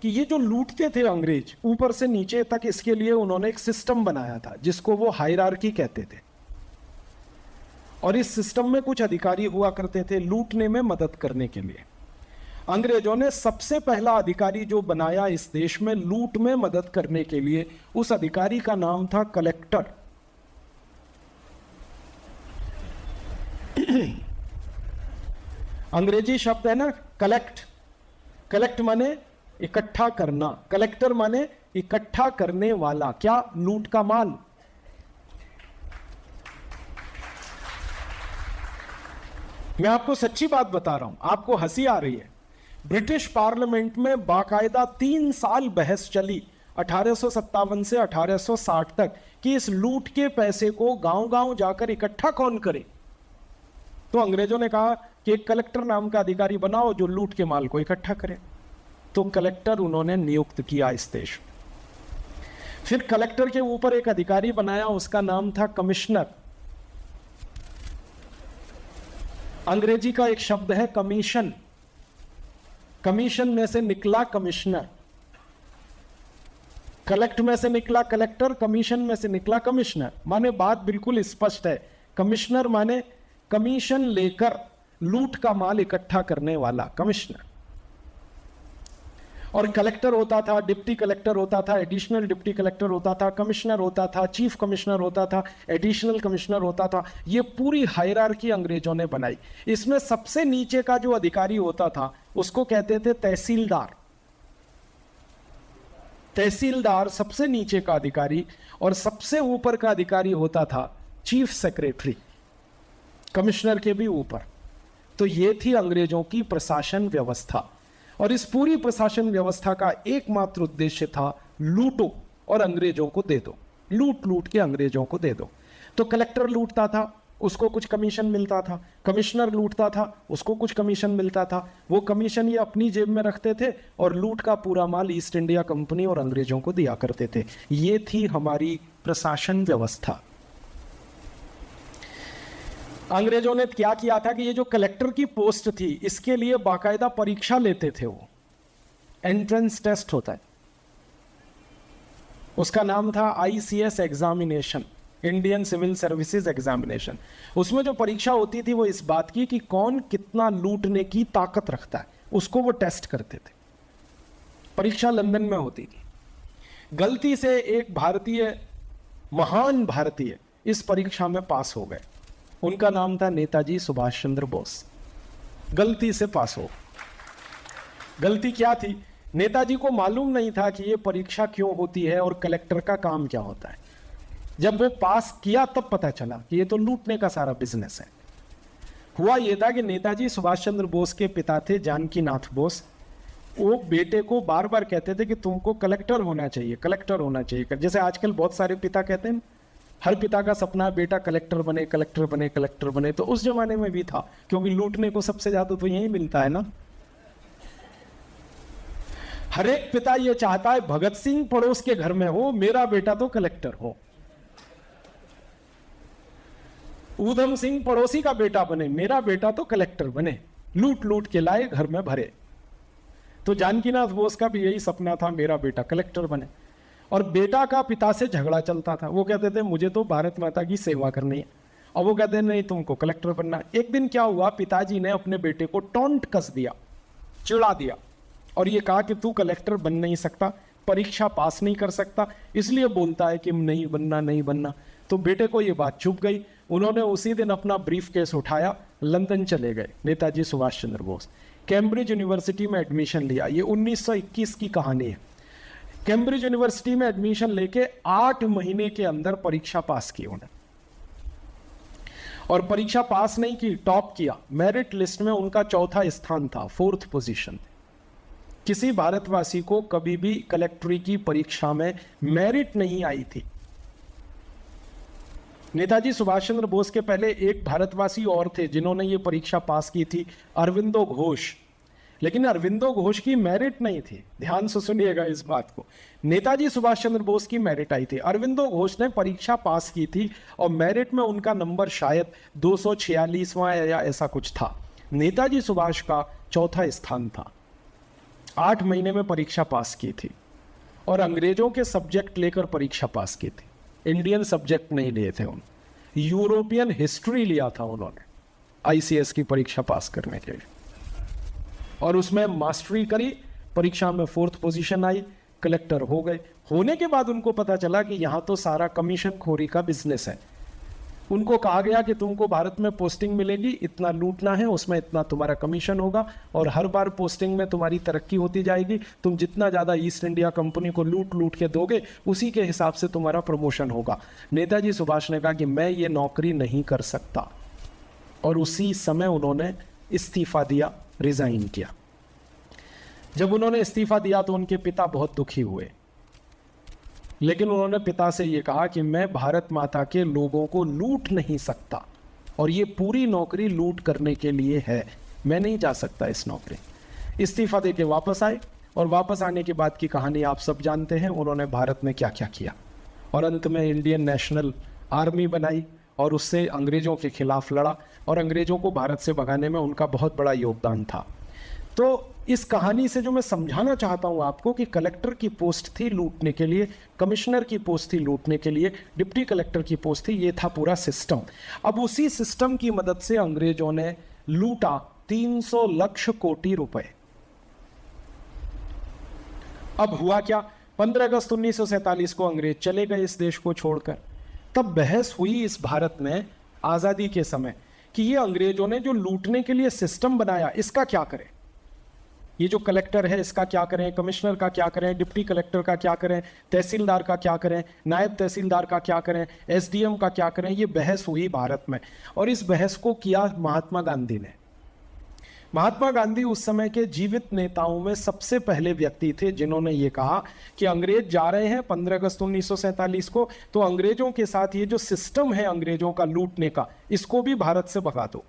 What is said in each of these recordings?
कि ये जो लूटते थे अंग्रेज ऊपर से नीचे तक, इसके लिए उन्होंने एक सिस्टम बनाया था जिसको वो हायरार्की कहते थे। और इस सिस्टम में कुछ अधिकारी हुआ करते थे लूटने में मदद करने के लिए। अंग्रेजों ने सबसे पहला अधिकारी जो बनाया इस देश में लूट में मदद करने के लिए, उस अधिकारी का नाम था कलेक्टर। अंग्रेजी शब्द है ना कलेक्ट। कलेक्ट माने इकट्ठा करना, कलेक्टर माने इकट्ठा करने वाला। क्या? लूट का माल। मैं आपको सच्ची बात बता रहा हूं, आपको हंसी आ रही है। ब्रिटिश पार्लियामेंट में बाकायदा 3 साल बहस चली 1857 से 1860 तक कि इस लूट के पैसे को गांव गांव जाकर इकट्ठा कौन करे। तो अंग्रेजों ने कहा कि एक कलेक्टर नाम का अधिकारी बनाओ जो लूट के माल को इकट्ठा करे। तो कलेक्टर उन्होंने नियुक्त किया इस देश में। फिर कलेक्टर के ऊपर एक अधिकारी बनाया, उसका नाम था कमिश्नर। अंग्रेजी का एक शब्द है कमीशन। कमीशन में से निकला कमिश्नर। कलेक्ट में से निकला कलेक्टर, कमीशन में से निकला कमिश्नर। माने बात बिल्कुल स्पष्ट है। कमिश्नर माने कमीशन लेकर लूट का माल इकट्ठा करने वाला कमिश्नर। और कलेक्टर होता था, डिप्टी कलेक्टर होता था, एडिशनल डिप्टी कलेक्टर होता था, कमिश्नर होता था, चीफ कमिश्नर होता था, एडिशनल कमिश्नर होता था। ये पूरी हायरार्की अंग्रेजों ने बनाई। इसमें सबसे नीचे का जो अधिकारी होता था उसको कहते थे तहसीलदार। तहसीलदार सबसे नीचे का अधिकारी, और सबसे ऊपर का अधिकारी होता था चीफ सेक्रेटरी, कमिश्नर के भी ऊपर। तो ये थी अंग्रेजों की प्रशासन व्यवस्था। और इस पूरी प्रशासन व्यवस्था का एकमात्र उद्देश्य था लूटो और अंग्रेजों को दे दो, लूट लूट के अंग्रेजों को दे दो। तो कलेक्टर लूटता था, उसको कुछ कमीशन मिलता था। कमिश्नर लूटता था, उसको कुछ कमीशन मिलता था। वो कमीशन ये अपनी जेब में रखते थे और लूट का पूरा माल ईस्ट इंडिया कंपनी और अंग्रेजों को दिया करते थे। ये थी हमारी प्रशासन व्यवस्था। अंग्रेजों ने क्या किया था कि ये जो कलेक्टर की पोस्ट थी इसके लिए बाकायदा परीक्षा लेते थे। वो एंट्रेंस टेस्ट होता है, उसका नाम था ICS examination, Indian civil services examination. उसमें जो परीक्षा होती थी वो इस बात की कि कौन कितना लूटने की ताकत रखता है, उसको वो टेस्ट करते थे। परीक्षा लंदन में होती थी। गलती से एक भारतीय, महान भारतीय इस परीक्षा में पास हो गए। उनका नाम था नेताजी सुभाष चंद्र बोस। गलती से पास हो। गलती क्या थी? नेताजी को मालूम नहीं था कि ये परीक्षा क्यों होती है और कलेक्टर का काम क्या होता है। जब वो पास किया तब पता चला कि ये तो लूटने का सारा बिजनेस है। हुआ ये था कि नेताजी सुभाष चंद्र बोस के पिता थे जानकी नाथ बोस। वो बेटे को बार बार कहते थे कि तुमको कलेक्टर होना चाहिए, कलेक्टर होना चाहिए। जैसे आजकल बहुत सारे पिता कहते हैं, हर पिता का सपना है बेटा कलेक्टर बने, कलेक्टर बने, कलेक्टर बने। तो उस जमाने में भी था, क्योंकि लूटने को सबसे ज्यादा तो यही मिलता है ना। हर एक पिता ये चाहता है भगत सिंह पड़ोस के घर में हो, मेरा बेटा तो कलेक्टर हो। ऊधम सिंह पड़ोसी का बेटा बने, मेरा बेटा तो कलेक्टर बने। लूट लूट के लाए, घर में भरे। तो जानकीनाथ बोस का भी यही सपना था, मेरा बेटा कलेक्टर बने। और बेटा का पिता से झगड़ा चलता था। वो कहते थे मुझे तो भारत माता की सेवा करनी है, और वो कहते नहीं तुमको कलेक्टर बनना। एक दिन क्या हुआ, पिताजी ने अपने बेटे को टोंट कस दिया, चिढ़ा दिया, और ये कहा कि तू कलेक्टर बन नहीं सकता, परीक्षा पास नहीं कर सकता, इसलिए बोलता है कि नहीं बनना, नहीं बनना। तो बेटे को ये बात चुभ गई। उन्होंने उसी दिन अपना ब्रीफ केस उठाया, लंदन चले गए नेताजी सुभाष चंद्र बोस। कैम्ब्रिज यूनिवर्सिटी में एडमिशन लिया। ये 1921 की कहानी है। कैम्ब्रिज यूनिवर्सिटी में एडमिशन लेके 8 महीने के अंदर परीक्षा पास की उन्होंने। और परीक्षा पास नहीं की, टॉप किया। मेरिट लिस्ट में उनका 4था स्थान था, 4th पोजीशन। किसी भारतवासी को कभी भी कलेक्टरी की परीक्षा में मेरिट नहीं आई थी। नेताजी सुभाष चंद्र बोस के पहले एक भारतवासी और थे जिन्होंने ये परीक्षा पास की थी, अरविंदो घोष। लेकिन अरविंदो घोष की मेरिट नहीं थी। ध्यान से सुनिएगा इस बात को। नेताजी सुभाष चंद्र बोस की मेरिट आई थी। अरविंदो घोष ने परीक्षा पास की थी और मेरिट में उनका नंबर शायद 246वां या ऐसा कुछ था। नेताजी सुभाष का 4था स्थान था। 8 महीने में परीक्षा पास की थी और अंग्रेजों के सब्जेक्ट लेकर परीक्षा पास की थी। इंडियन सब्जेक्ट नहीं लिए थे उन्होंने, यूरोपियन हिस्ट्री लिया था उन्होंने आईसीएस की परीक्षा पास करने के लिए, और उसमें मास्टरी करी, परीक्षा में 4th पोजीशन आई, कलेक्टर हो गए। होने के बाद उनको पता चला कि यहाँ तो सारा कमीशन खोरी का बिजनेस है। उनको कहा गया कि तुमको भारत में पोस्टिंग मिलेगी, इतना लूटना है, उसमें इतना तुम्हारा कमीशन होगा, और हर बार पोस्टिंग में तुम्हारी तरक्की होती जाएगी। तुम जितना ज़्यादा ईस्ट इंडिया कंपनी को लूट लूट के दोगे, उसी के हिसाब से तुम्हारा प्रमोशन होगा। नेताजी सुभाष ने कहा कि मैं ये नौकरी नहीं कर सकता, और उसी समय उन्होंने इस्तीफा दिया, रिजाइन किया। जब उन्होंने इस्तीफा दिया तो उनके पिता बहुत दुखी हुए, लेकिन उन्होंने पिता से ये कहा कि मैं भारत माता के लोगों को लूट नहीं सकता, और ये पूरी नौकरी लूट करने के लिए है, मैं नहीं जा सकता इस नौकरी। इस्तीफा देके वापस आए, और वापस आने के बाद की कहानी आप सब जानते हैं, उन्होंने भारत में क्या क्या किया, और अंत में इंडियन नेशनल आर्मी बनाई और उससे अंग्रेजों के खिलाफ लड़ा, और अंग्रेजों को भारत से भगाने में उनका बहुत बड़ा योगदान था। तो इस कहानी से जो मैं समझाना चाहता हूं आपको कि कलेक्टर की पोस्ट थी लूटने के लिए, कमिश्नर की पोस्ट थी लूटने के लिए, डिप्टी कलेक्टर की पोस्ट थी, ये था पूरा सिस्टम। अब उसी सिस्टम की मदद से अंग्रेजों ने लूटा 300 लाख कोटि रुपए। अब हुआ क्या, 15 अगस्त 1947 को अंग्रेज चले गए इस देश को छोड़कर। तब बहस हुई इस भारत में आजादी के समय कि ये अंग्रेजों ने जो लूटने के लिए सिस्टम बनाया, इसका क्या करें। ये जो कलेक्टर है इसका क्या करें, कमिश्नर का क्या करें, डिप्टी कलेक्टर का क्या करें, तहसीलदार का क्या करें, नायब तहसीलदार का क्या करें, एसडीएम का क्या करें। ये बहस हुई भारत में, और इस बहस को किया महात्मा गांधी ने। महात्मा गांधी उस समय के जीवित नेताओं में सबसे पहले व्यक्ति थे जिन्होंने ये कहा कि अंग्रेज जा रहे हैं 15 अगस्त 1947 को, तो अंग्रेजों के साथ ये जो सिस्टम है अंग्रेजों का लूटने का, इसको भी भारत से भगा दो।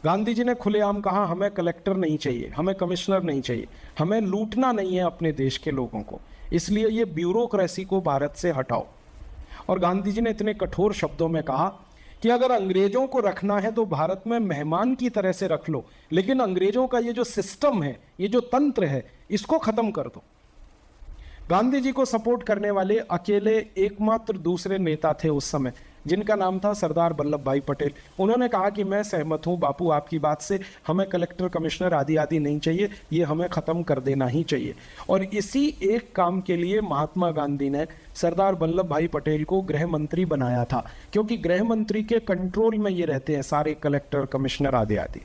गांधी जी ने खुलेआम कहा हमें कलेक्टर नहीं चाहिए, हमें कमिश्नर नहीं चाहिए, हमें लूटना नहीं है अपने देश के लोगों को, इसलिए ये ब्यूरोक्रेसी को भारत से हटाओ। और गांधी जी ने इतने कठोर शब्दों में कहा कि अगर अंग्रेजों को रखना है तो भारत में मेहमान की तरह से रख लो, लेकिन अंग्रेजों का ये जो सिस्टम है, ये जो तंत्र है, इसको खत्म कर दो। गांधी जी को सपोर्ट करने वाले अकेले एकमात्र दूसरे नेता थे उस समय, जिनका नाम था सरदार वल्लभ भाई पटेल। उन्होंने कहा कि मैं सहमत हूं बापू आपकी बात से, हमें कलेक्टर कमिश्नर आदि आदि नहीं चाहिए, ये हमें खत्म कर देना ही चाहिए। और इसी एक काम के लिए महात्मा गांधी ने सरदार वल्लभ भाई पटेल को गृह मंत्री बनाया था, क्योंकि गृह मंत्री के कंट्रोल में ये रहते हैं सारे कलेक्टर कमिश्नर आदि आदि।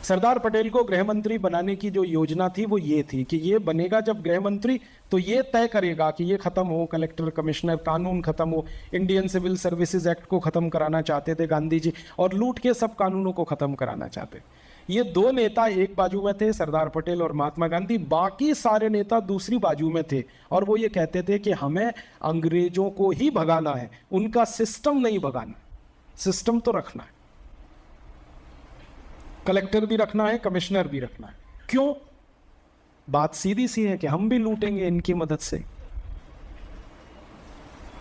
सरदार पटेल को गृह मंत्री बनाने की जो योजना थी वो ये थी कि ये बनेगा जब गृह मंत्री, तो ये तय करेगा कि ये खत्म हो, कलेक्टर कमिश्नर कानून खत्म हो। इंडियन सिविल सर्विसेज एक्ट को खत्म कराना चाहते थे गांधी जी, और लूट के सब कानूनों को खत्म कराना चाहते। ये दो नेता एक बाजू में थे, सरदार पटेल और महात्मा गांधी, बाकी सारे नेता दूसरी बाजू में थे, और वो ये कहते थे कि हमें अंग्रेजों को ही भगाना है, उनका सिस्टम नहीं भगाना। सिस्टम तो रखना है, कलेक्टर भी रखना है, कमिश्नर भी रखना है। क्यों? बात सीधी सी है कि हम भी लूटेंगे इनकी मदद से।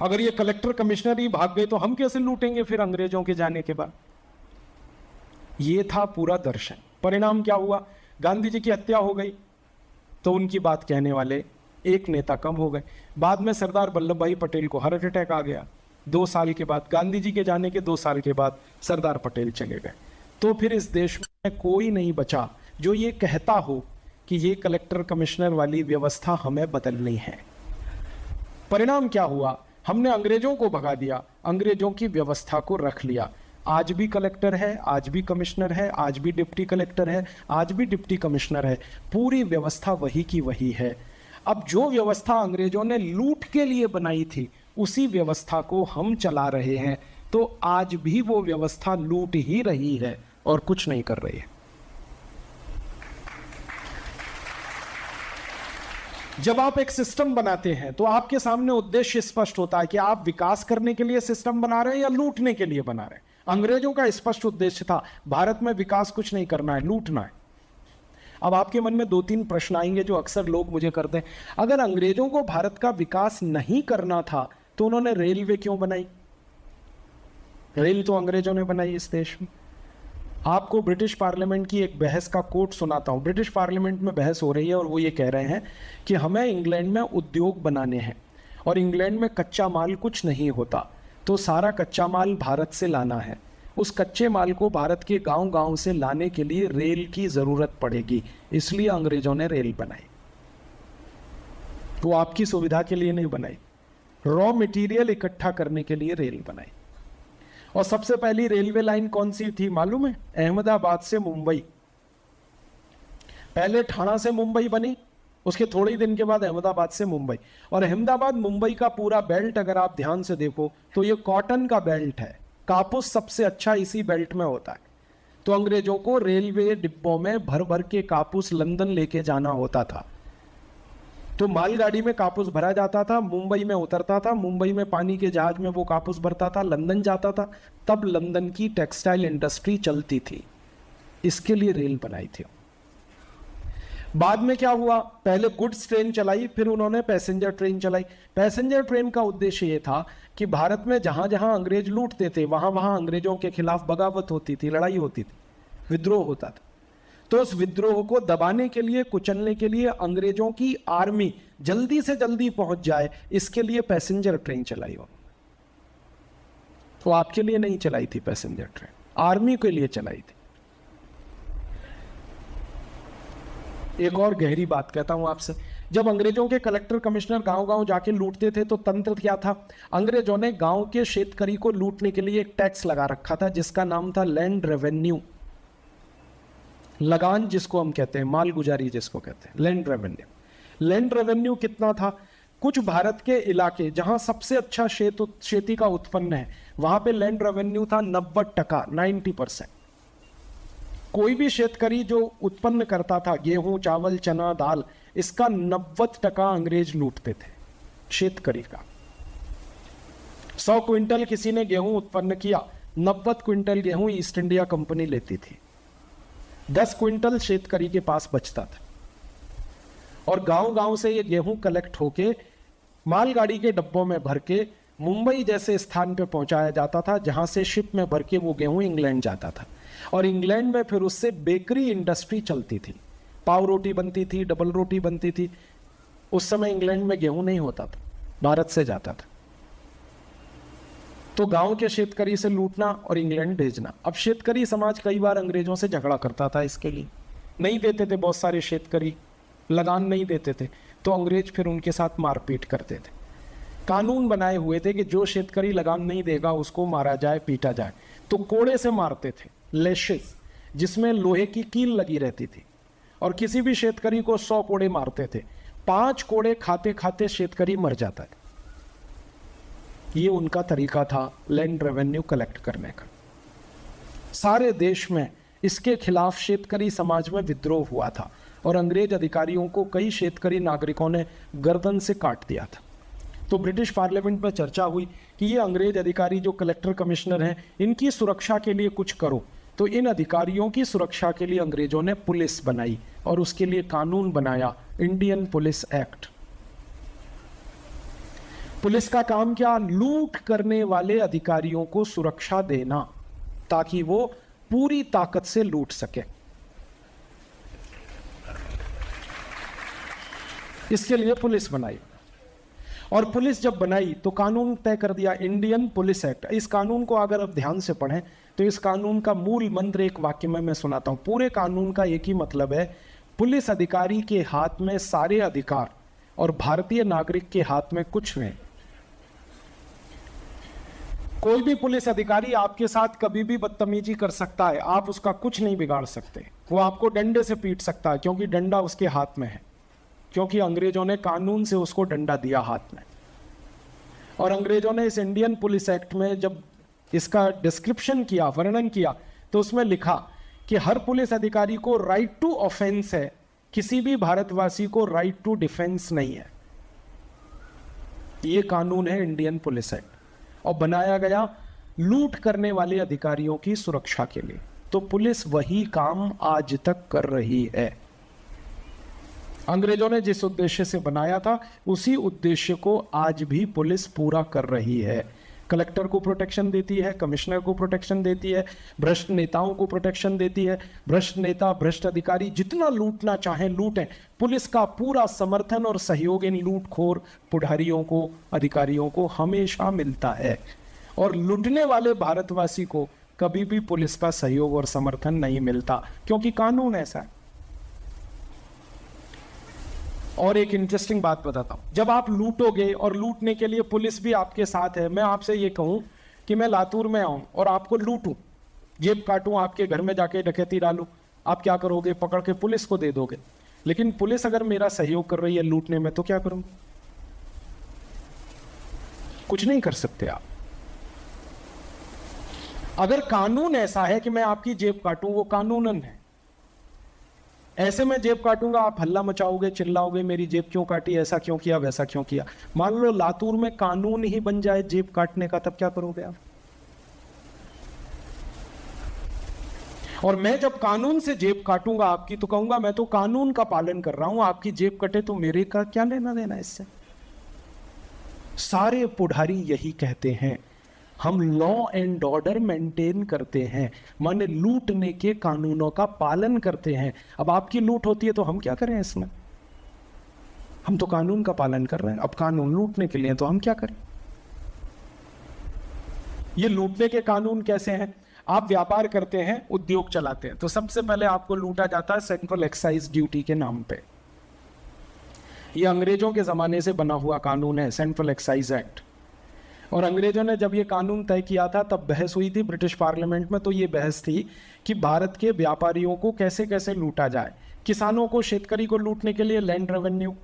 अगर ये कलेक्टर कमिश्नर ही भाग गए तो हम कैसे लूटेंगे फिर अंग्रेजों के जाने के बाद। ये था पूरा दर्शन। परिणाम क्या हुआ, गांधी जी की हत्या हो गई, तो उनकी बात कहने वाले एक नेता कम हो गए। बाद में सरदार वल्लभ भाई पटेल को हार्ट अटैक आ गया 2 साल के बाद, गांधी जी के जाने के 2 साल के बाद सरदार पटेल चले गए। तो फिर इस देश में कोई नहीं बचा जो ये कहता हो कि ये कलेक्टर कमिश्नर वाली व्यवस्था हमें बदलनी है। परिणाम क्या हुआ, हमने अंग्रेजों को भगा दिया, अंग्रेजों की व्यवस्था को रख लिया। आज भी कलेक्टर है, आज भी कमिश्नर है, आज भी डिप्टी कलेक्टर है, आज भी डिप्टी कमिश्नर है, पूरी व्यवस्था वही की वही है। अब जो व्यवस्था अंग्रेजों ने लूट के लिए बनाई थी, उसी व्यवस्था को हम चला रहे हैं, तो आज भी वो व्यवस्था लूट ही रही है और कुछ नहीं कर रही है। जब आप एक सिस्टम बनाते हैं तो आपके सामने उद्देश्य स्पष्ट होता है कि आप विकास करने के लिए सिस्टम बना रहे हैं या लूटने के लिए बना रहे हैं। अंग्रेजों का स्पष्ट उद्देश्य था, भारत में विकास कुछ नहीं करना है, लूटना है। अब आपके मन में 2-3 प्रश्न आएंगे जो अक्सर लोग मुझे करते हैं। अगर अंग्रेजों को भारत का विकास नहीं करना था तो उन्होंने रेलवे क्यों बनाई? रेल तो अंग्रेजों ने बनाई इस देश में। आपको ब्रिटिश पार्लियामेंट की एक बहस का कोट सुनाता हूँ। ब्रिटिश पार्लियामेंट में बहस हो रही है और वो ये कह रहे हैं कि हमें इंग्लैंड में उद्योग बनाने हैं और इंग्लैंड में कच्चा माल कुछ नहीं होता, तो सारा कच्चा माल भारत से लाना है। उस कच्चे माल को भारत के गांव-गांव से लाने के लिए रेल की ज़रूरत पड़ेगी, इसलिए अंग्रेजों ने रेल बनाई। वो आपकी सुविधा के लिए नहीं बनाई, रॉ मटेरियल इकट्ठा करने के लिए रेल बनाई। और सबसे पहली रेलवे लाइन कौन सी थी मालूम है? अहमदाबाद से मुंबई। पहले ठाणा से मुंबई बनी, उसके थोड़े ही दिन के बाद अहमदाबाद से मुंबई। और अहमदाबाद मुंबई का पूरा बेल्ट अगर आप ध्यान से देखो तो ये कॉटन का बेल्ट है। कापूस सबसे अच्छा इसी बेल्ट में होता है। तो अंग्रेजों को रेलवे डिब्बों में भर भर के कापूस लंदन लेके जाना होता था। तो मालगाड़ी में कापूस भरा जाता था, मुंबई में उतरता था, मुंबई में पानी के जहाज में वो कापूस भरता था, लंदन जाता था। तब लंदन की टेक्सटाइल इंडस्ट्री चलती थी, इसके लिए रेल बनाई थी। बाद में क्या हुआ? पहले गुड्स ट्रेन चलाई, फिर उन्होंने पैसेंजर ट्रेन चलाई। पैसेंजर ट्रेन का उद्देश्य ये था कि भारत में जहां जहां अंग्रेज लूटते थे वहां वहां अंग्रेजों के खिलाफ बगावत होती थी, लड़ाई होती थी, विद्रोह होता था। तो उस विद्रोह को दबाने के लिए, कुचलने के लिए, अंग्रेजों की आर्मी जल्दी से जल्दी पहुंच जाए, इसके लिए पैसेंजर ट्रेन चलाई हो। तो आपके लिए नहीं चलाई थी पैसेंजर ट्रेन, आर्मी के लिए चलाई थी। एक और गहरी बात कहता हूं आपसे, जब अंग्रेजों के कलेक्टर कमिश्नर गांव-गांव जाके लूटते थे तो तंत्र क्या था? अंग्रेजों ने गांव के शेतकरी को लूटने के लिए एक टैक्स लगा रखा था जिसका नाम था लैंड रेवेन्यू। लगान जिसको हम कहते हैं, मालगुजारी जिसको कहते हैं, लैंड रेवेन्यू। लैंड रेवेन्यू कितना था? कुछ भारत के इलाके जहां सबसे अच्छा खेती का उत्पन्न है वहां पे लैंड रेवेन्यू था 90%, 90%। कोई भी शेतकरी जो उत्पन्न करता था, गेहूं, चावल, चना, दाल, इसका 90% अंग्रेज लूटते थे शेतकरी का। 100 क्विंटल किसी ने गेहूं उत्पन्न किया, 90 क्विंटल गेहूं ईस्ट इंडिया कंपनी लेती थी, 10 क्विंटल शेतकरी के पास बचता था। और गांव गांव से ये गेहूं कलेक्ट होके मालगाड़ी के डब्बों में भर के मुंबई जैसे स्थान पे पहुंचाया जाता था, जहां से शिप में भर के वो गेहूं इंग्लैंड जाता था। और इंग्लैंड में फिर उससे बेकरी इंडस्ट्री चलती थी, पाव रोटी बनती थी, डबल रोटी बनती थी। उस समय इंग्लैंड में गेहूं नहीं होता था, भारत से जाता था। तो गांव के शेतकरी से लूटना और इंग्लैंड भेजना। अब शेतकरी समाज कई बार अंग्रेजों से झगड़ा करता था, इसके लिए नहीं देते थे, बहुत सारे शेतकरी लगान नहीं देते थे, तो अंग्रेज फिर उनके साथ मारपीट करते थे। कानून बनाए हुए थे कि जो शेतकरी लगान नहीं देगा उसको मारा जाए, पीटा जाए। तो कोड़े से मारते थे, लेशेस, जिसमें लोहे की कील लगी रहती थी, और किसी भी शेतकरी को 100 कोड़े मारते थे। 5 कोड़े खाते खाते शेतकरी मर जाता है। ये उनका तरीका था लैंड रेवेन्यू कलेक्ट करने का। सारे देश में इसके खिलाफ शेतकरी समाज में विद्रोह हुआ था और अंग्रेज अधिकारियों को कई शेतकरी नागरिकों ने गर्दन से काट दिया था। तो ब्रिटिश पार्लियामेंट में चर्चा हुई कि ये अंग्रेज अधिकारी जो कलेक्टर कमिश्नर हैं, इनकी सुरक्षा के लिए कुछ करो। तो इन अधिकारियों की सुरक्षा के लिए अंग्रेजों ने पुलिस बनाई और उसके लिए कानून बनाया, इंडियन पुलिस एक्ट। पुलिस का काम क्या? लूट करने वाले अधिकारियों को सुरक्षा देना ताकि वो पूरी ताकत से लूट सके। इसके लिए पुलिस बनाई। और पुलिस जब बनाई तो कानून तय कर दिया, इंडियन पुलिस एक्ट। इस कानून को अगर आप ध्यान से पढ़ें तो इस कानून का मूल मंत्र एक वाक्य में मैं सुनाता हूं। पूरे कानून का एक ही मतलब है, पुलिस अधिकारी के हाथ में सारे अधिकार और भारतीय नागरिक के हाथ में कुछ नहीं। कोई भी पुलिस अधिकारी आपके साथ कभी भी बदतमीजी कर सकता है, आप उसका कुछ नहीं बिगाड़ सकते। वो आपको डंडे से पीट सकता है क्योंकि डंडा उसके हाथ में है, क्योंकि अंग्रेजों ने कानून से उसको डंडा दिया हाथ में। और अंग्रेजों ने इस इंडियन पुलिस एक्ट में जब इसका डिस्क्रिप्शन किया, वर्णन किया, तो उसमें लिखा कि हर पुलिस अधिकारी को राइट टू ऑफेंस है, किसी भी भारतवासी को राइट टू डिफेंस नहीं है। ये कानून है इंडियन पुलिस एक्ट, और बनाया गया लूट करने वाले अधिकारियों की सुरक्षा के लिए। तो पुलिस वही काम आज तक कर रही है। अंग्रेजों ने जिस उद्देश्य से बनाया था उसी उद्देश्य को आज भी पुलिस पूरा कर रही है। कलेक्टर को प्रोटेक्शन देती है, कमिश्नर को प्रोटेक्शन देती है, भ्रष्ट नेताओं को प्रोटेक्शन देती है। भ्रष्ट नेता, भ्रष्ट अधिकारी जितना लूटना चाहें लूटें, पुलिस का पूरा समर्थन और सहयोग इन लूटखोर पुढ़ारियों को, अधिकारियों को हमेशा मिलता है। और लूटने वाले भारतवासी को कभी भी पुलिस का सहयोग और समर्थन नहीं मिलता, क्योंकि कानून ऐसा है। और एक इंटरेस्टिंग बात बताता हूं, जब आप लूटोगे और लूटने के लिए पुलिस भी आपके साथ है, मैं आपसे ये कहूं कि मैं लातूर में आऊं और आपको लूटूं, जेब काटूं, आपके घर में जाके डकैती डालूं, आप क्या करोगे? पकड़ के पुलिस को दे दोगे। लेकिन पुलिस अगर मेरा सहयोग कर रही है लूटने में तो क्या करूं? कुछ नहीं कर सकते आप। अगर कानून ऐसा है कि मैं आपकी जेब काटूं, वो कानूनन है। ऐसे में जेब काटूंगा, आप हल्ला मचाओगे, चिल्लाओगे, मेरी जेब क्यों काटी, ऐसा क्यों किया, वैसा क्यों किया। मान लो लातूर में कानून ही बन जाए जेब काटने का, तब क्या करोगे आप? और मैं जब कानून से जेब काटूंगा आपकी, तो कहूंगा मैं तो कानून का पालन कर रहा हूं, आपकी जेब कटे तो मेरे का क्या लेना देना इससे। सारे पुढ़ारी यही कहते हैं, हम लॉ एंड ऑर्डर मेंटेन करते हैं, माने लूटने के कानूनों का पालन करते हैं। अब आपकी लूट होती है तो हम क्या करें इसमें? हम तो कानून का पालन कर रहे हैं, अब कानून लूटने के लिए तो हम क्या करें? ये लूटने के कानून कैसे हैं? आप व्यापार करते हैं, उद्योग चलाते हैं, तो सबसे पहले आपको लूटा जाता है सेंट्रल एक्साइज ड्यूटी के नाम पे। ये अंग्रेजों के जमाने से बना हुआ कानून है, सेंट्रल एक्साइज एक्ट। और अंग्रेजों ने जब ये कानून तय किया था तब बहस हुई थी ब्रिटिश पार्लियामेंट में। तो ये बहस थी कि भारत के व्यापारियों को कैसे कैसे लूटा जाए। किसानों को, शेतकरी को लूटने के लिए लैंड रेवेन्यू,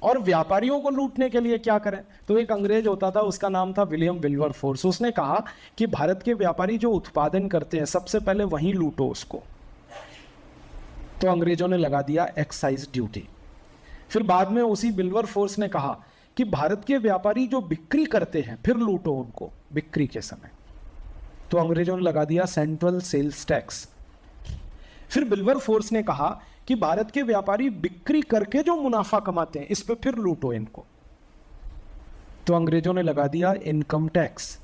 और व्यापारियों को लूटने के लिए क्या करें। तो एक अंग्रेज होता था, उसका नाम था विलियम विल्बरफोर्स। उसने कहा कि भारत के व्यापारी जो उत्पादन करते हैं सबसे पहले वहीं लूटो उसको। तो अंग्रेजों ने लगा दिया एक्साइज ड्यूटी। फिर बाद में उसी विल्बरफोर्स ने कहा कि भारत के व्यापारी जो बिक्री करते हैं फिर लूटो उनको बिक्री के समय। तो अंग्रेजों ने लगा दिया सेंट्रल सेल्स टैक्स। फिर विल्बरफोर्स ने कहा कि भारत के व्यापारी बिक्री करके जो मुनाफा कमाते हैं इस पे फिर लूटो इनको। तो अंग्रेजों ने लगा दिया इनकम टैक्स।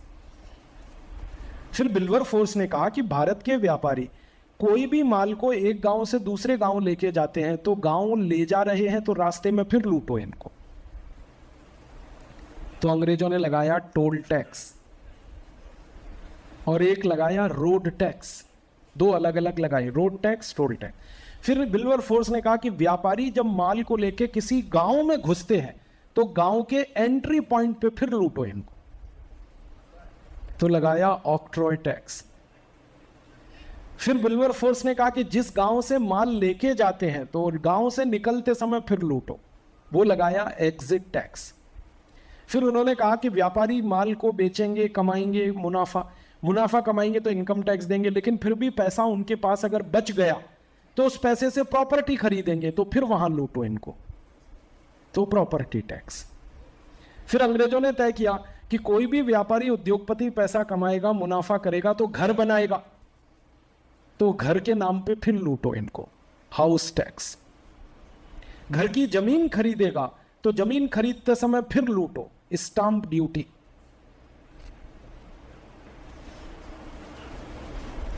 फिर विल्बरफोर्स ने कहा कि भारत के व्यापारी कोई भी माल को एक गांव से दूसरे गांव लेके जाते हैं, तो गांव ले जा रहे हैं तो रास्ते में फिर लूटो इनको। तो अंग्रेजों ने लगाया टोल टैक्स और एक लगाया रोड टैक्स। दो अलग अलग लगाए, रोड टैक्स, टोल टैक्स। फिर विल्बरफोर्स ने कहा कि व्यापारी जब माल को लेके किसी गांव में घुसते हैं तो गांव के एंट्री पॉइंट पे फिर लूटो इनको। तो लगाया ऑक्ट्रॉय टैक्स। फिर विल्बरफोर्स ने कहा कि जिस गांव से माल लेके जाते हैं तो गांव से निकलते समय फिर लूटो, वो लगाया एग्जिट टैक्स। फिर उन्होंने कहा कि व्यापारी माल को बेचेंगे, कमाएंगे मुनाफा कमाएंगे तो इनकम टैक्स देंगे, लेकिन फिर भी पैसा उनके पास अगर बच गया तो उस पैसे से प्रॉपर्टी खरीदेंगे, तो फिर वहां लूटो इनको, तो प्रॉपर्टी टैक्स। फिर अंग्रेजों ने तय किया कि कोई भी व्यापारी उद्योगपति पैसा कमाएगा, मुनाफा करेगा तो घर बनाएगा, तो घर के नाम पे फिर लूटो इनको, हाउस टैक्स। घर की जमीन खरीदेगा तो जमीन खरीदते समय फिर लूटो, स्टाम्प ड्यूटी।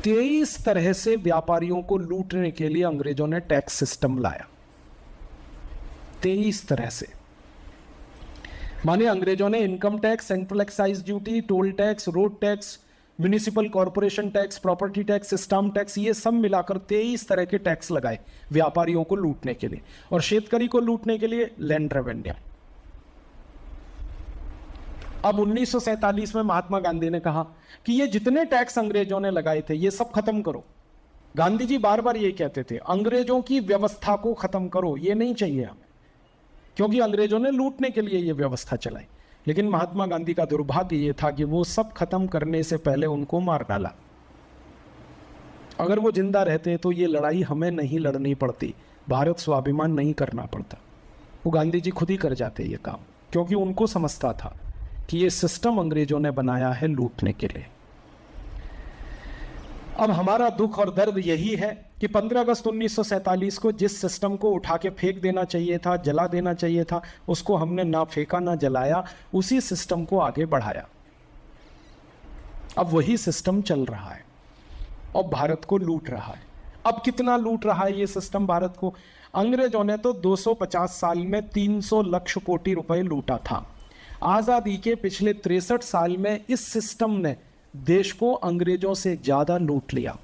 23 तरह से व्यापारियों को लूटने के लिए अंग्रेजों ने टैक्स सिस्टम लाया, 23 तरह से। माने अंग्रेजों ने income tax, central excise duty, toll tax, road tax, municipal corporation tax, property tax, stamp tax, ये सब मिलाकर 23 तरह के टैक्स लगाए व्यापारियों को लूटने के लिए, और शेतकरी को लूटने के लिए लैंड रेवेन्यू। अब 1947 में महात्मा गांधी ने कहा कि ये जितने टैक्स अंग्रेजों ने लगाए थे ये सब खत्म करो। गांधी जी बार बार ये कहते थे, अंग्रेजों की व्यवस्था को खत्म करो, ये नहीं चाहिए हमें, क्योंकि अंग्रेजों ने लूटने के लिए ये व्यवस्था चलाई। लेकिन महात्मा गांधी का दुर्भाग्य ये था कि वो सब खत्म करने से पहले उनको मार डाला। अगर वो जिंदा रहते तो ये लड़ाई हमें नहीं लड़नी पड़ती, भारत स्वाभिमान नहीं करना पड़ता, वो गांधी जी खुद ही कर जाते ये काम, क्योंकि उनको समझता था कि ये सिस्टम अंग्रेजों ने बनाया है लूटने के लिए। अब हमारा दुख और दर्द यही है कि 15 अगस्त 1947 को जिस सिस्टम को उठा के फेंक देना चाहिए था, जला देना चाहिए था, उसको हमने ना फेंका ना जलाया, उसी सिस्टम को आगे बढ़ाया। अब वही सिस्टम चल रहा है और भारत को लूट रहा है। अब कितना लूट रहा है ये सिस्टम भारत को? अंग्रेजों ने तो 250 साल में 300 लाख कोटि रुपए लूटा था। आजादी के पिछले 63 साल में इस सिस्टम ने देश को अंग्रेजों से ज्यादा लूट लिया।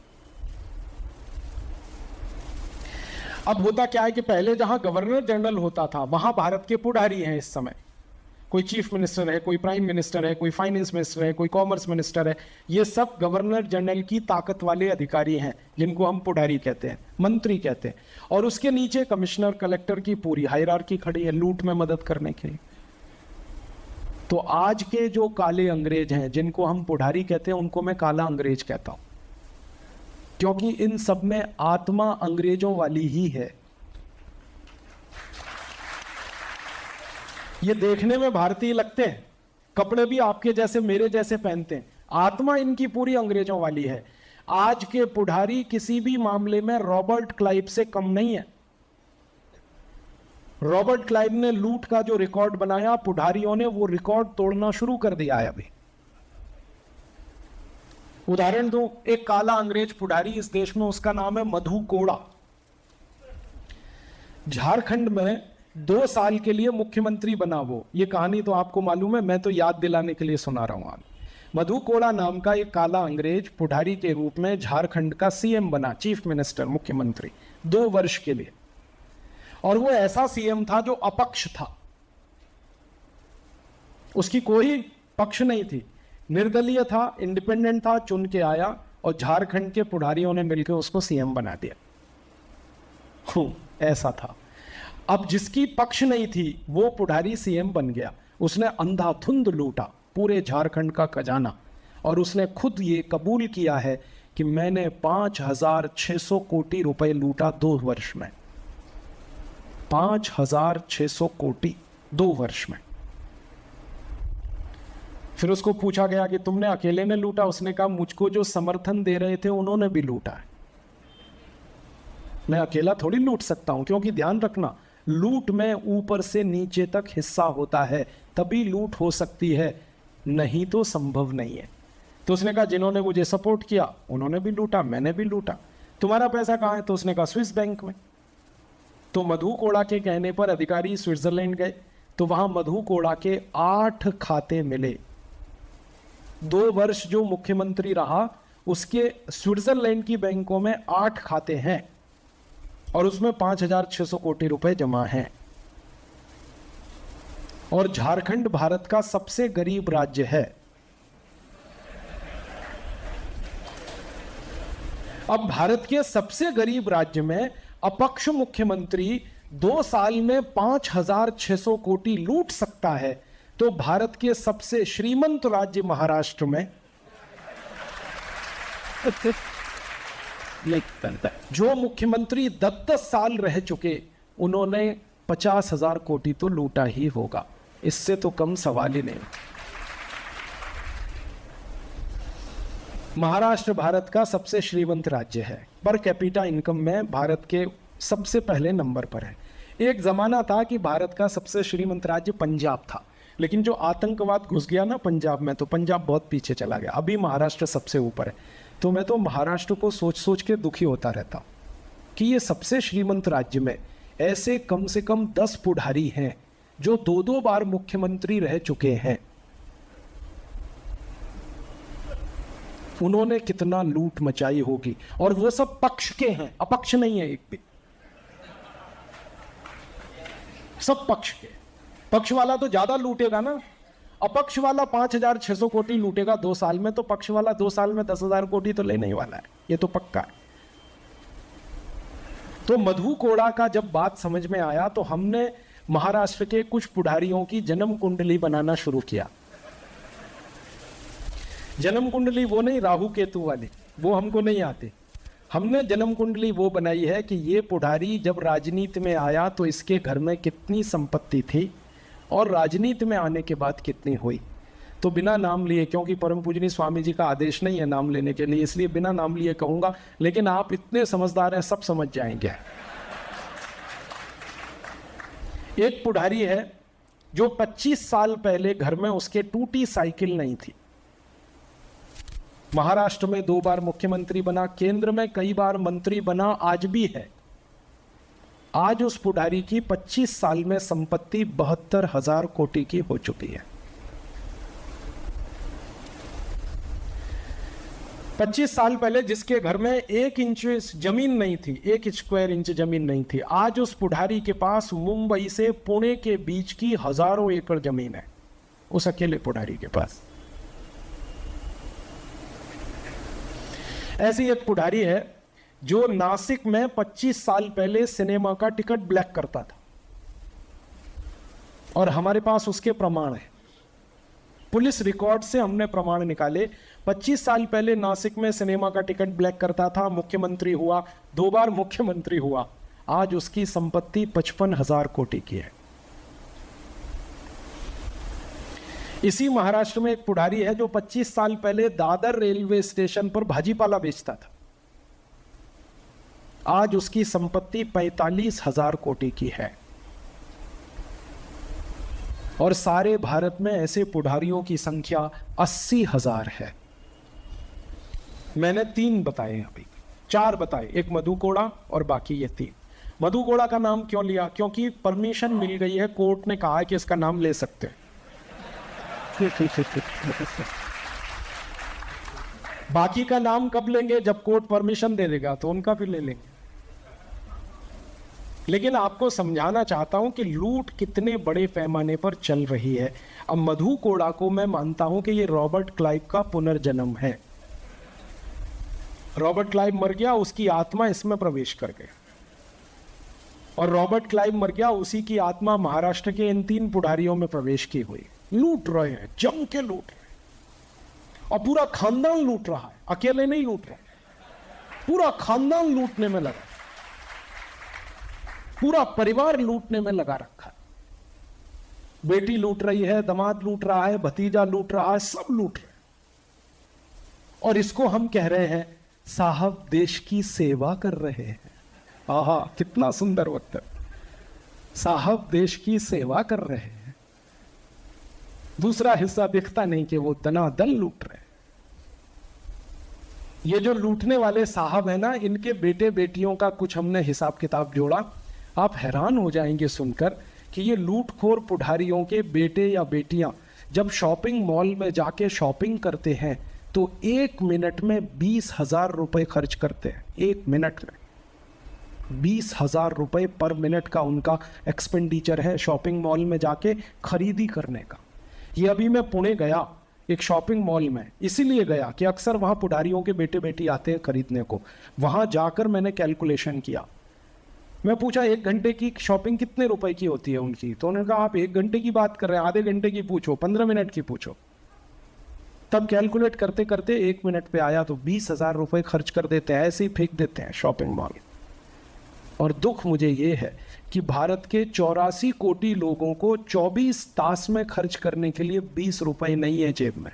अब होता क्या है कि पहले जहां गवर्नर जनरल होता था वहां भारत के पुजारी हैं। इस समय कोई चीफ मिनिस्टर है, कोई प्राइम मिनिस्टर है, कोई फाइनेंस मिनिस्टर है, कोई कॉमर्स मिनिस्टर है। ये सब गवर्नर जनरल की ताकत वाले अधिकारी हैं जिनको हम पुजारी कहते हैं, मंत्री कहते हैं। और उसके नीचे कमिश्नर, कलेक्टर की पूरी हायरार्की खड़ी है लूट में मदद करने के लिए। तो आज के जो काले अंग्रेज हैं जिनको हम पुजारी कहते हैं, उनको मैं काला अंग्रेज कहता हूं, क्योंकि इन सब में आत्मा अंग्रेजों वाली ही है। ये देखने में भारतीय लगते हैं, कपड़े भी आपके जैसे मेरे जैसे पहनते हैं, आत्मा इनकी पूरी अंग्रेजों वाली है। आज के पुजारी किसी भी मामले में रॉबर्ट क्लाइव से कम नहीं है। रॉबर्ट क्लाइव ने लूट का जो रिकॉर्ड बनाया, पुजारियों ने वो रिकॉर्ड तोड़ना शुरू कर दिया है अभी। उदाहरण दो, एक काला अंग्रेज पुजारी इस देश में, उसका नाम है मधु कोड़ा। झारखंड में 2 साल के लिए मुख्यमंत्री बना वो। ये कहानी तो आपको मालूम है, मैं तो याद दिलाने के लिए सुना रहा हूं। मधु कोड़ा नाम का एक काला अंग्रेज पुजारी के रूप में झारखंड का सीएम बना, चीफ मिनिस्टर, मुख्यमंत्री, 2 वर्ष के लिए। और वो ऐसा सीएम था जो अपक्ष था, उसकी कोई पक्ष नहीं थी, निर्दलीय था, इंडिपेंडेंट था, चुन के आया और झारखंड के पुजारियों ने मिलकर उसको सीएम बना दिया। ऐसा था। अब जिसकी पक्ष नहीं थी वो पुजारी सीएम बन गया। उसने अंधाधुंध लूटा पूरे झारखंड का खजाना और उसने खुद ये कबूल किया है कि मैंने 5,600 कोटि रुपए लूटा 2 वर्ष में। 5,600 कोटि 2 वर्ष में। फिर उसको पूछा गया कि तुमने अकेले ने लूटा? उसने कहा मुझको जो समर्थन दे रहे थे उन्होंने भी लूटा है, मैं अकेला थोड़ी लूट सकता हूं। क्योंकि ध्यान रखना, लूट में ऊपर से नीचे तक हिस्सा होता है, तभी लूट हो सकती है, नहीं तो संभव नहीं है। तो उसने कहा जिन्होंने मुझे सपोर्ट किया उन्होंने भी लूटा, मैंने भी लूटा। तुम्हारा पैसा कहाँ है? तो उसने कहा स्विस बैंक में। तो मधु कोड़ा के कहने पर अधिकारी स्विट्जरलैंड गए, तो वहां मधु कोड़ा के 8 खाते मिले। 2 वर्ष जो मुख्यमंत्री रहा उसके स्विट्जरलैंड की बैंकों में 8 खाते हैं और उसमें 5,600 कोटि रुपए जमा हैं। और झारखंड भारत का सबसे गरीब राज्य है। अब भारत के सबसे गरीब राज्य में अपक्ष मुख्यमंत्री 2 साल में 5,600 कोटि लूट सकता है, तो भारत के सबसे श्रीमंत राज्य महाराष्ट्र में जो मुख्यमंत्री 10 साल रह चुके, उन्होंने 50,000 कोटि तो लूटा ही होगा। इससे तो कम सवाल ही नहीं। महाराष्ट्र भारत का सबसे श्रीमंत राज्य है, पर कैपिटा इनकम में भारत के सबसे पहले नंबर पर है। एक जमाना था कि भारत का सबसे श्रीमंत राज्य पंजाब था, लेकिन जो आतंकवाद घुस गया ना पंजाब में, तो पंजाब बहुत पीछे चला गया। अभी महाराष्ट्र सबसे ऊपर है। तो मैं तो महाराष्ट्र को सोच सोच के दुखी होता रहता हूं कि ये सबसे श्रीमंत राज्य में ऐसे कम से कम 10 पुजारी हैं जो 2-2 बार मुख्यमंत्री रह चुके हैं। उन्होंने कितना लूट मचाई होगी, और वो सब पक्ष के हैं, अपक्ष नहीं है एक भी। सब पक्ष के। पक्ष वाला तो ज्यादा लूटेगा ना, अपक्ष वाला 5,600 कोटि लूटेगा 2 साल में, तो पक्ष वाला 2 साल में 10,000 कोटि तो लेने ही वाला है, ये तो पक्का है। तो मधु कोड़ा का जब बात समझ में आया तो हमने महाराष्ट्र के कुछ पुजारियों की जन्म कुंडली बनाना शुरू किया। जन्म कुंडली वो नहीं राहु केतु वाली, वो हमको नहीं आती। हमने जन्म कुंडली वो बनाई है कि ये पुजारी जब राजनीति में आया तो इसके घर में कितनी संपत्ति थी और राजनीति में आने के बाद कितनी हुई। तो बिना नाम लिए, क्योंकि परम पूजनीय स्वामी जी का आदेश नहीं है नाम लेने के लिए, इसलिए बिना नाम लिए कहूंगा, लेकिन आप इतने समझदार हैं, सब समझ जाएंगे। एक पुजारी है जो 25 साल पहले घर में उसके टूटी साइकिल नहीं थी, महाराष्ट्र में 2 बार मुख्यमंत्री बना, केंद्र में कई बार मंत्री बना, आज भी है। आज उस पुढारी की 25 साल में संपत्ति 72,000 कोटी की हो चुकी है। 25 साल पहले जिसके घर में 1 इंच जमीन नहीं थी, 1 स्क्वायर इंच जमीन नहीं थी, आज उस पुढारी के पास मुंबई से पुणे के बीच की हजारों एकड़ जमीन है, उस अकेले पुढारी के पास। ऐसी एक पुढारी है जो नासिक में 25 साल पहले सिनेमा का टिकट ब्लैक करता था, और हमारे पास उसके प्रमाण है। पुलिस रिकॉर्ड से हमने प्रमाण निकाले। 25 साल पहले नासिक में सिनेमा का टिकट ब्लैक करता था, मुख्यमंत्री हुआ, 2 बार मुख्यमंत्री हुआ, आज उसकी संपत्ति 55,000 कोटी की है। इसी महाराष्ट्र में एक पुढारी है जो 25 साल पहले दादर रेलवे स्टेशन पर भाजीपाला बेचता था, आज उसकी संपत्ति 45,000 कोटी की है। और सारे भारत में ऐसे पुढारियों की संख्या 80,000 है। मैंने 3 बताए, अभी 4 बताए, एक मधु कोड़ा और बाकी ये 3। मधु कोड़ा का नाम क्यों लिया? क्योंकि परमिशन मिल गई है, कोर्ट ने कहा है कि इसका नाम ले सकते हैं। बाकी का नाम कब लेंगे? जब कोर्ट परमिशन दे देगा तो उनका भी ले लेंगे। लेकिन आपको समझाना चाहता हूं कि लूट कितने बड़े पैमाने पर चल रही है। अब मधु कोड़ा को मैं मानता हूं कि ये रॉबर्ट क्लाइव का पुनर्जन्म है। रॉबर्ट क्लाइव मर गया, उसकी आत्मा इसमें प्रवेश कर गई, और रॉबर्ट क्लाइव मर गया, उसी की आत्मा महाराष्ट्र के इन 3 पुढारियों में प्रवेश की हुई। लूट रहे हैं, जम के लूट रहे हैं, और पूरा खानदान लूट रहा है, अकेले नहीं लूट रहे, पूरा खानदान लूटने में लगा, पूरा परिवार लूटने में लगा रखा है। बेटी लूट रही है, दामाद लूट रहा है, भतीजा लूट रहा है, सब लूट रहे हैं। और इसको हम कह रहे हैं साहब देश की सेवा कर रहे हैं। आहा, कितना सुंदर वक्त है। साहब देश की सेवा कर रहे हैं। दूसरा हिस्सा दिखता नहीं कि वो दनादन लूट रहे हैं। ये जो लूटने वाले साहब है ना, इनके बेटे बेटियों का कुछ हमने हिसाब किताब जोड़ा। आप हैरान हो जाएंगे सुनकर कि ये लूटखोर पुढारियों के बेटे या बेटियां जब शॉपिंग मॉल में जाके शॉपिंग करते हैं तो 1 मिनट में 20,000 रुपए खर्च करते हैं। 1 मिनट में 20,000 रुपए पर मिनट का उनका एक्सपेंडिचर है शॉपिंग मॉल में जाके खरीदी करने का। ये अभी मैं पुणे गया एक शॉपिंग मॉल में, इसीलिए गया कि अक्सर वहाँ पुढारियों के बेटे बेटी आते हैं खरीदने को। वहाँ जाकर मैंने कैलकुलेशन किया। मैं पूछा 1 घंटे की शॉपिंग कितने रुपए की होती है उनकी? तो उन्होंने कहा आप 1 घंटे की बात कर रहे हैं, आधे घंटे की पूछो, 15 मिनट की पूछो। तब कैलकुलेट करते करते 1 मिनट पे आया तो 20,000 रुपए खर्च कर देते हैं, ऐसे ही फेंक देते हैं शॉपिंग मॉल। और दुख मुझे ये है कि भारत के 84 कोटी लोगों को 24 तास में खर्च करने के लिए 20 रुपए नहीं है जेब में।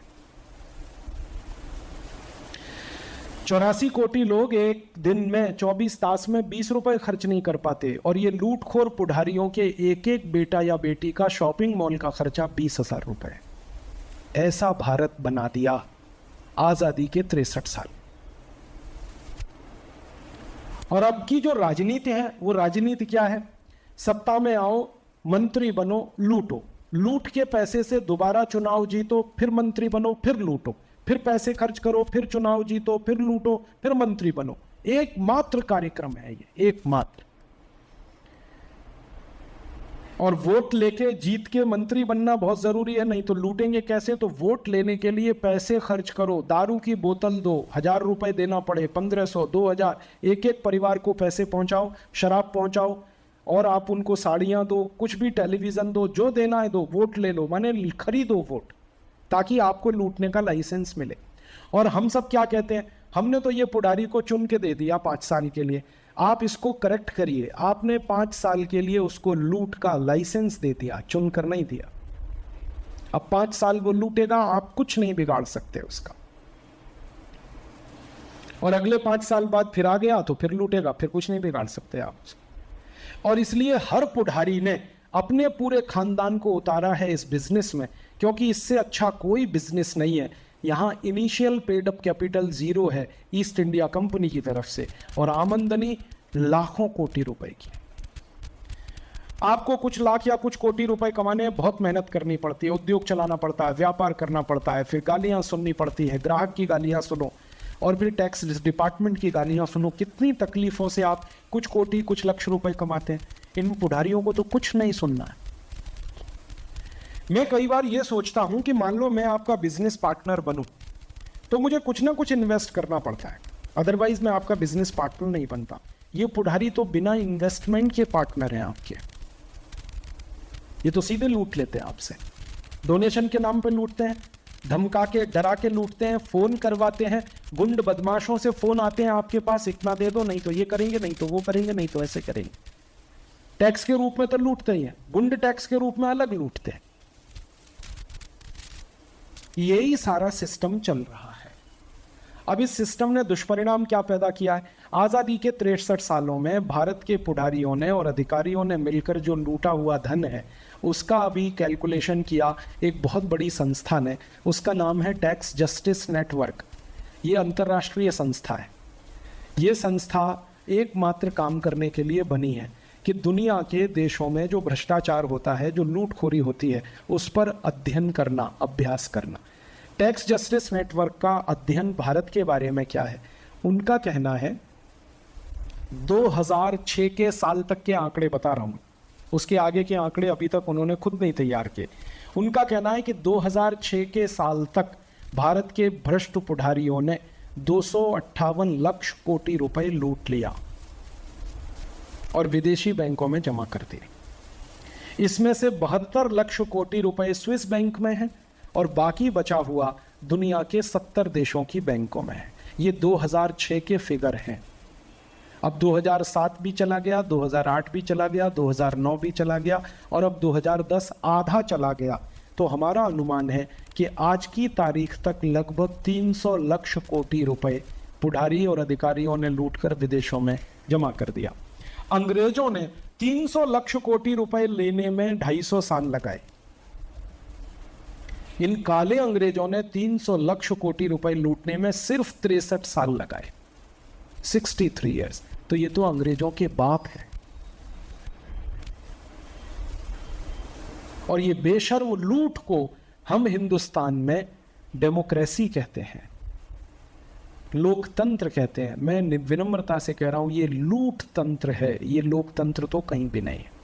84 कोटी लोग एक दिन में 24 तास में 20 रुपए खर्च नहीं कर पाते, और ये लूटखोर पुढारियों के एक एक बेटा या बेटी का शॉपिंग मॉल का खर्चा 20,000 रुपए। ऐसा भारत बना दिया आजादी के 63 साल। और अब की जो राजनीति है वो राजनीति क्या है? सत्ता में आओ, मंत्री बनो, लूटो, लूट के पैसे से दोबारा चुनाव जीतो, फिर मंत्री बनो, फिर लूटो, फिर पैसे खर्च करो, फिर चुनाव जीतो, फिर लूटो, फिर मंत्री बनो। एकमात्र कार्यक्रम है ये, एकमात्र। और वोट लेके जीत के मंत्री बनना बहुत जरूरी है, नहीं तो लूटेंगे कैसे? तो वोट लेने के लिए पैसे खर्च करो, दारू की बोतल दो, 1,000 रुपए देना पड़े, 1,500, 2,000, एक एक परिवार को पैसे पहुंचाओ, शराब पहुंचाओ, और आप उनको साड़ियां दो, कुछ भी टेलीविजन दो, जो देना है दो, वोट ले लो, माने खरीदो वोट, ताकि आपको लूटने का लाइसेंस मिले। और हम सब क्या कहते हैं? हमने तो ये पुढारी को चुन के दे दिया 5 साल के लिए, आप इसको करेक्ट करिए। आपने 5 साल के लिए उसको लूट का लाइसेंस दे दिया, चुन कर नहीं दिया। अब 5 साल वो लूटेगा, आप कुछ नहीं बिगाड़ सकते उसका। और अगले 5 साल बाद फिर आ गया तो फिर लूटेगा, फिर कुछ नहीं बिगाड़ सकते आप उसका। और इसलिए हर पुढारी ने अपने पूरे खानदान को उतारा है इस बिजनेस में, क्योंकि इससे अच्छा कोई बिजनेस नहीं है। यहाँ इनिशियल पेड अप कैपिटल 0 है ईस्ट इंडिया कंपनी की तरफ से, और आमदनी लाखों कोटि रुपए की। आपको कुछ लाख या कुछ कोटि रुपए कमाने में बहुत मेहनत करनी पड़ती है, उद्योग चलाना पड़ता है, व्यापार करना पड़ता है, फिर गालियां सुननी पड़ती है, ग्राहक की गालियां सुनो और फिर टैक्स डिपार्टमेंट की गालियां सुनो। कितनी तकलीफों से आप कुछ कोटि कुछ लक्ष रुपए कमाते हैं। इन पुढ़ारियों को तो कुछ नहीं सुनना है। मैं कई बार ये सोचता हूं कि मान लो मैं आपका बिजनेस पार्टनर बनूं तो मुझे कुछ ना कुछ इन्वेस्ट करना पड़ता है, अदरवाइज मैं आपका बिजनेस पार्टनर नहीं बनता। ये पुढ़ारी तो बिना इन्वेस्टमेंट के पार्टनर हैं आपके। ये तो सीधे लूट लेते हैं आपसे, डोनेशन के नाम पे लूटते हैं, धमका के डरा के लूटते हैं, फोन करवाते हैं, गुंड बदमाशों से फोन आते हैं आपके पास, इतना दे दो, नहीं तो ये करेंगे, नहीं तो वो करेंगे, नहीं तो ऐसे करेंगे। टैक्स के रूप में तो लूटते ही हैं, गुंड टैक्स के रूप में अलग लूटते हैं। यही सारा सिस्टम चल रहा है। अब इस सिस्टम ने दुष्परिणाम क्या पैदा किया है? आजादी के 63 सालों में भारत के पुढ़ारियों ने और अधिकारियों ने मिलकर जो लूटा हुआ धन है उसका अभी कैलकुलेशन किया एक बहुत बड़ी संस्था ने, उसका नाम है टैक्स जस्टिस नेटवर्क। ये अंतर्राष्ट्रीय संस्था है। ये संस्था एकमात्र काम करने के लिए बनी है कि दुनिया के देशों में जो भ्रष्टाचार होता है, जो लूटखोरी होती है, उस पर अध्ययन करना, अभ्यास करना। टैक्स जस्टिस नेटवर्क का अध्ययन भारत के बारे में क्या है? उनका कहना है 2006 के साल तक के आंकड़े बता रहा हूं, उसके आगे के आंकड़े अभी तक उन्होंने खुद नहीं तैयार किए। उनका कहना है कि 2006 के साल तक भारत के भ्रष्ट पुढ़ारियों ने 258 लाख कोटि रुपए लूट लिया और विदेशी बैंकों में जमा कर दिए। इसमें से 72 लाख कोटि रुपए स्विस बैंक में है और बाकी बचा हुआ दुनिया के 70 देशों की बैंकों में है। ये 2006 के फिगर हैं। अब 2007 भी चला गया, 2008 भी चला गया, 2009 भी चला गया और अब 2010 आधा चला गया। तो हमारा अनुमान है कि आज की तारीख तक लगभग 300 लाख कोटि रुपए पुढ़ारी और अधिकारियों ने लूटकर विदेशों में जमा कर दिया। अंग्रेजों ने 300 लाख कोटि रुपए लेने में 250 साल लगाए। इन काले अंग्रेजों ने 300 लाख कोटि रुपए लूटने में सिर्फ 63 साल लगाए, 63 इयर्स। तो ये तो अंग्रेजों के बाप है। और ये बेशर्म लूट को हम हिंदुस्तान में डेमोक्रेसी कहते हैं, लोकतंत्र कहते हैं। मैं विनम्रता से कह रहा हूं ये लूट तंत्र है, ये लोकतंत्र तो कहीं भी नहीं है।